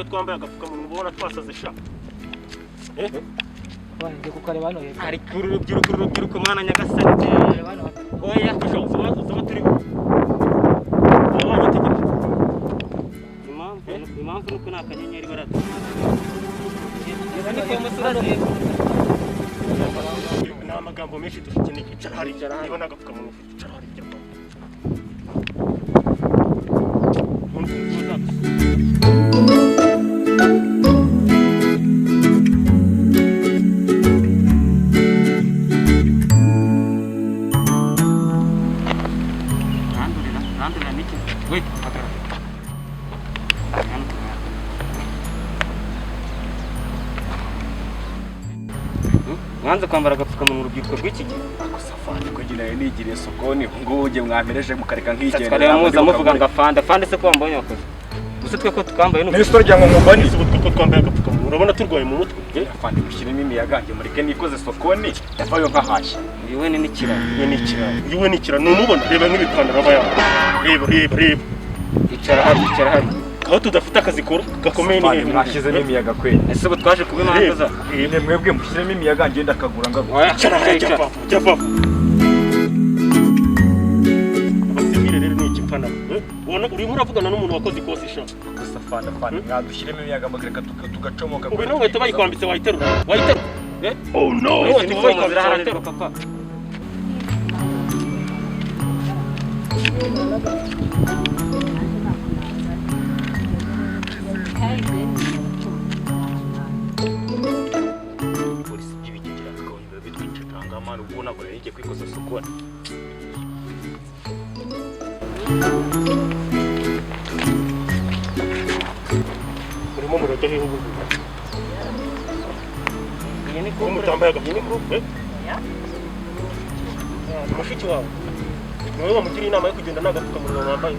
twambaye agapfukamunwa ubona twasaze sha banje kukareba hano hepfo ari urubyiruko mwana nyagasani oya tushoboza bazuza baturi abana tegereje impamvu nuko nakanyenyeri barata niko musura na magambo menshi dukeneye icara hari niba nagapfukamunwa ufite icara hari cyangwa mwanze kwambara agapfukamunwa mu rubyiruko rw'iki gihe safari kugira nigiriye sokoni ngo uje mwamereje mukareka nkigenda twari muza muvuga ngo afande se ko wambonye wakoze gusa twe ko tukambaye n'uko n'isito rya ngomubani ko twambaye agapfukamunwa urabona turwaye mu mutwe afande mushyiremo imiyaga nge mureke nikoze sokoni yavayo nkahashya iwe ni nikira numubona reba nk'ibipandaro aba yambaye reba icara hari aho tudafite akazi gakomeye ni mwashyizemo imiyaga kweli ese ubu twaje kuba imanza ne mwebwe mushyiremo imiyaga ngenda akagura ngagura jya papa abasivile rero ni ikipana ubona urimo uravugana n'umuntu wakoze ikosi sha gusa afande mwadushyiremo imiyaga magereka tugacomoka ubu nawe uhita bayikwambitse wayiterura oh no uhita bayikwambitse papa polisi by'ibigegera tukabona bitwince tangamana ubona ngo yake kwikoza sokoni urimo mureke he ubu yene ko mutambaye agapfukamunwa mushiki wawe niwe wamugira inama yo kugenda n'agapfukamunwa wambaye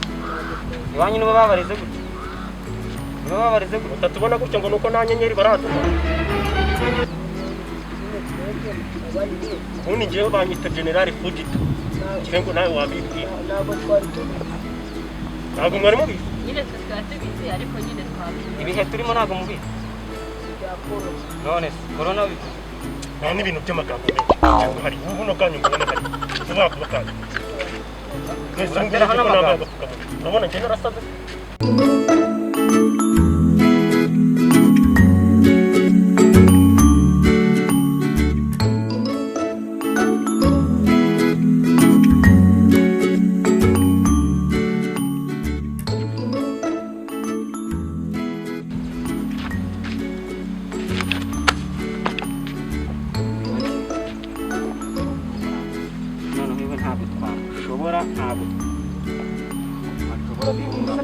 iwanyu nibo babarize gutya utatubona gutya ngo nuko nta nyenyeri baratuma ubundi ngewe banyita generali fugito kire ngo nawe wabibwira ntabwo mwari mubizi nyine tubizi ariko nyine twabizi ibihe turimo ntabwo mubizi none corona nta n'ibintu by'amagambo menshi hari ubuno bwanyu mubona hari vuba kuba kandi mwese mbere hano amagambo urabona njye narasaze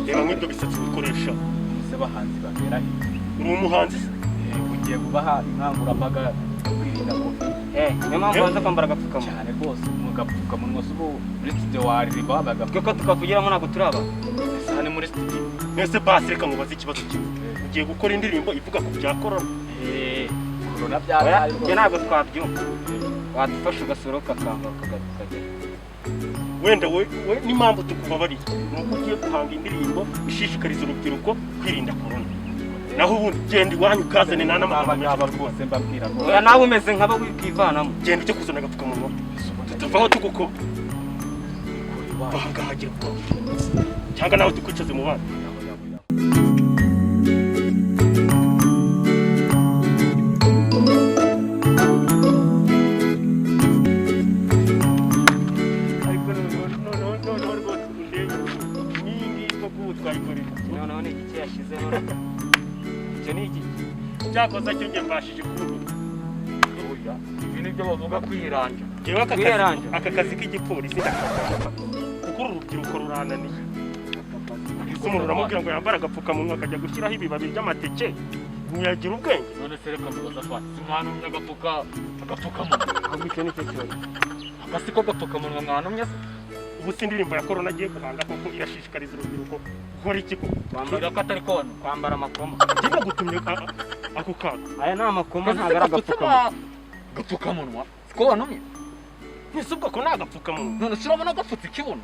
reba nk'ibyo bisatsi bikoresha ese bahanzi bagera he uri umuhanzi ugiye kubaha inkangurambaga kwirinda covid niyo mpamvu banza kwambara agapfukamunwa cyane rwose mugapfukamunwa si ubu muri studio waririmba wabaga twe ko tukavugiramo ntabwo turaba ese hano muri studio mwese basi reka mubaze ikibazo kimwe ugiye gukora indirimbo ivuga ku bya corona corona byabaye njye ntabwo twabyumva wadufasha ugasura ukakambara ukagera wenda we n'impamvu tukubabariye ni uko ugiye guhanga indirimbo ishishikariza urubyiruko kwirinda corona naho ubundi genda iwanyu ukazane nta n'amagambo rwose mbabwira ngo oya nawe umeze nk'aba wikivanamo genda ujye kuzana agapfukamunwa tutavaho tugukoba ahangaha hagira ubwoba cyangwa nawe tukwicaze mu bana cyakoze cyo nge mbashije kuvuga ibi nibyo bavuga kwiranja jewe aka kazi k'igipolisi kuko urubyiruko rurananiye umuntu uramubwira ngo yambara agapfukamunwa akajya gushyiraho ibibabi by'amateke ntiyagira ubwenge none se reka mubaza fati simwanumye agapfukamunwa ahubwo icyo nicyo kibazo akasi ko agapfukamunwa mwanumye se ubu si indirimbo ya korona agiye guhanga kuko irashishikariza urubyiruko gukora iki ko Kwambara ko atari kona. Kwambara amakoma. njye nagutumye ako kaga Aya ni amakoma ntabwo ari agapfukamunwa. Gapfukamunwa. Ko wanumye? ntise ubwo ko ni agapfukamunwa None se urabona gapfutse ikibuno?